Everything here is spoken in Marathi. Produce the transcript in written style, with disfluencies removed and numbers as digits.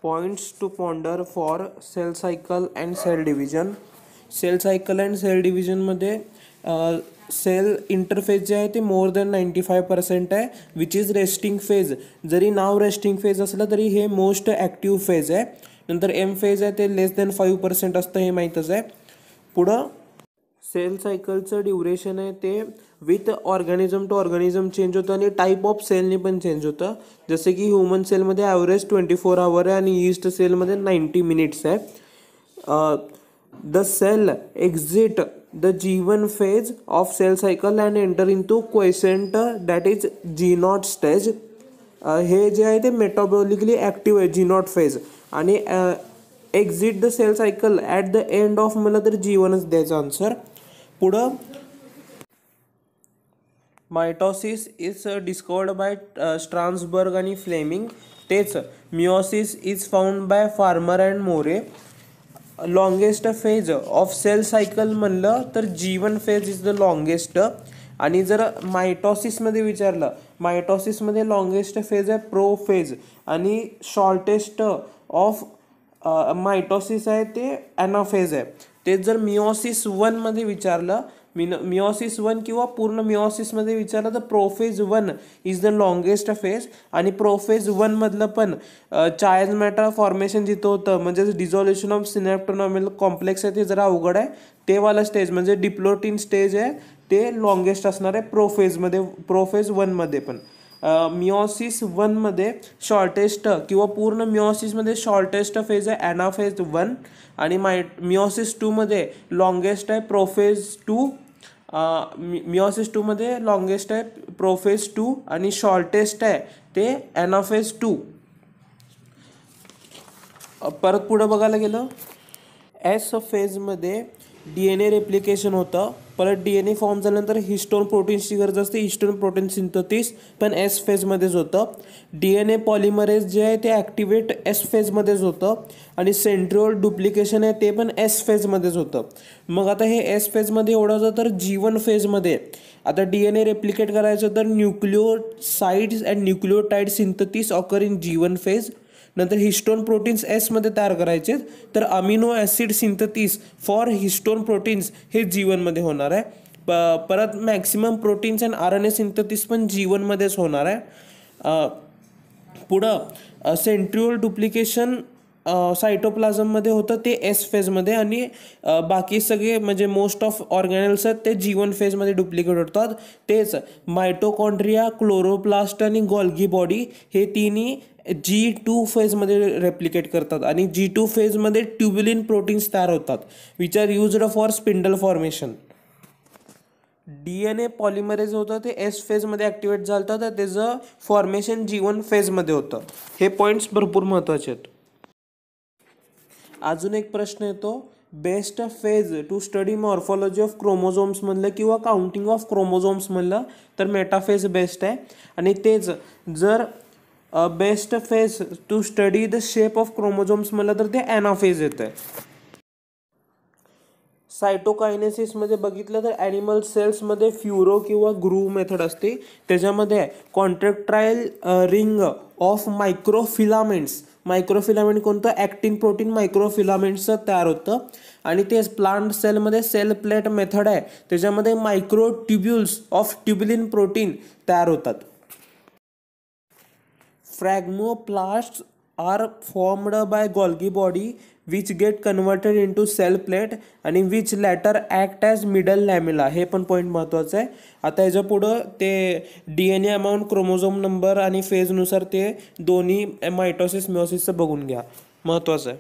Points to ponder for cell cycle and cell division. Cell cycle and cell डिव्हिजनमध्ये सेल इंटरफेस जे आहे ते मोर दॅन 95% आहे, विच इज रेस्टिंग फेज. जरी नाव रेस्टिंग फेज असलं तरी हे मोस्ट ॲक्टिव्ह फेज आहे. नंतर एम फेज आहे ते लेस दॅन 5% असतं, हे माहीतच आहे. पुढं सेल सायकलचं ड्युरेशन आहे ते with organism to organism change होतं आणि टाईप ऑफ सेलने पण चेंज होतं. जसे की ह्युमन सेलमध्ये ॲव्हरेज 24 आवर आहे आणि ईस्ट सेलमध्ये 90 मिनिट्स आहे. The cell exit the G1 phase of cell cycle and enter into quiescent that is G0 stage. हे जे आहे ते मेटाबॉलिकली ॲक्टिव्ह आहे G0 फेज आणि exit the cell cycle at the end of मला तर G1च द्यायचा आन्सर. पुढं mitosis is discovered by Strasburger आणि फ्लेमिंग. तेच meiosis is found by Farmer and Moore. Longest phase of cell cycle म्हणलं तर G1 phase is the longest. आणि जर मायटॉसिसमध्ये विचारलं, मायटॉसिसमध्ये लॉंगेस्ट फेज आहे प्रो फेज आणि शॉर्टेस्ट ऑफ मायटॉसिस आहे ते ॲनाफेज आहे. तेच जर मिओसिस 1 मध्ये विचारलं, मिओसिस 1 किंवा पूर्ण मिओसिसमध्ये विचारलं तर prophase 1 is the longest phase. आणि प्रोफेज 1 मधलं पण चायज मॅटर फॉर्मेशन जिथं होतं म्हणजे डिझॉल्युशन ऑफ सिनॅप्टोनॉमियल कॉम्प्लेक्स आहे ते जरा अवघड आहे. ते वाला स्टेज म्हणजे डिप्लोटिन स्टेज आहे ते लॉंगेस्ट असणार आहे प्रोफेजमध्ये, प्रोफेज 1मध्ये पण. मिओसिस 1मध्ये शॉर्टेस्ट किंवा पूर्ण मिओसिसमध्ये शॉर्टेस्ट फेज आहे ॲनाफेज 1 आणि मिओसिस 2मध्ये लॉंगेस्ट आहे प्रोफेज 2. मिओसिस 2मध्ये लॉंगेस्ट आहे प्रोफेज 2 आणि शॉर्टेस्ट आहे ते ॲनाफेज 2. परत पुढं बघायला गेलं, एस फेजमध्ये DNA रेप्लिकेशन होतं. परत DNA फॉर्म झाल्यानंतर हिस्टोन प्रोटीन्सची गरज असते, हिस्टोन प्रोटीन सिंथेसिस पण एस फेजमध्येच होतं. DNA पॉलिमरेज जे आहे ते ॲक्टिवेट एस फेजमध्येच होतं आणि सेंट्रिओल डुप्लिकेशन आहे ते पण एस फेजमध्येच होतं. मग आता हे एस फेजमध्ये एवढं होतं तर G1 फेजमध्ये आता DNA रेप्लिकेट करायचं तर nucleosides and nucleotide synthesis occur in G1 phase. नंतर हिस्टोन प्रोटीन्स एसमध्ये तयार करायचे तर amino acid synthesis for histone proteins हे G1मध्ये होणार आहे. परत maximum proteins and RNA synthesis पण G1मध्येच होणार आहे. पुढं सेंट्रिओल डुप्लिकेशन सायटोप्लाझममध्ये होतं ते एस फेजमध्ये आणि बाकी सगळे म्हणजे मोस्ट ऑफ ऑर्गॅनल्स आहेत ते G1 फेजमध्ये डुप्लिकेट होतात. तेच मायटोकॉन्ड्रिया, क्लोरोप्लास्ट आणि गॉल्गी बॉडी हे तिन्ही G2 फेजमध्ये रेप्लिकेट करतात आणि G2 फेजमध्ये ट्युब्युलिन प्रोटीन्स तयार होतात which are used for spindle formation. DNA polymerase होतं ते एस फेजमध्ये ॲक्टिवेट झालं तर त्याचं फॉर्मेशन G1 फेजमध्ये होतं. हे पॉईंट्स भरपूर महत्त्वाचे आहेत. अजून एक प्रश्न येतो, best phase two study morphology of chromosomes म्हणलं किंवा काउंटिंग ऑफ क्रोमोझोम्स म्हणलं तर मेटाफेज बेस्ट आहे. आणि तेच जर best phase two study the shape of chromosomes म्हणलं तर ते ॲनाफेज येतं आहे. सायटोकायनेसिसमध्ये बघितलं तर ॲनिमल सेल्समध्ये फ्युरो किंवा ग्रूव मेथड असते. त्याच्यामध्ये कॉन्ट्रॅक्टाईल रिंग ऑफ मायक्रोफिलामेंट्स, मायक्रोफिलामेंट कोणतं ॲक्टिन प्रोटीन मायक्रोफिलामेंट्सचं तयार होतं. आणि तेच प्लांट सेलमध्ये सेल प्लेट मेथड आहे त्याच्यामध्ये microtubules of tubulin protein तयार होतात. Phragmoplasts are formed by Golgi body which get converted into cell plate आणि which later act as middle lamella. हे पण पॉईंट महत्त्वाचं आहे. आता याच्या पुढं ते DNA अमाऊंट, क्रोमोझोम नंबर आणि फेजनुसार ते दोन्ही मायटॉसिस मिओसिसचं बघून घ्या, महत्त्वाचं आहे.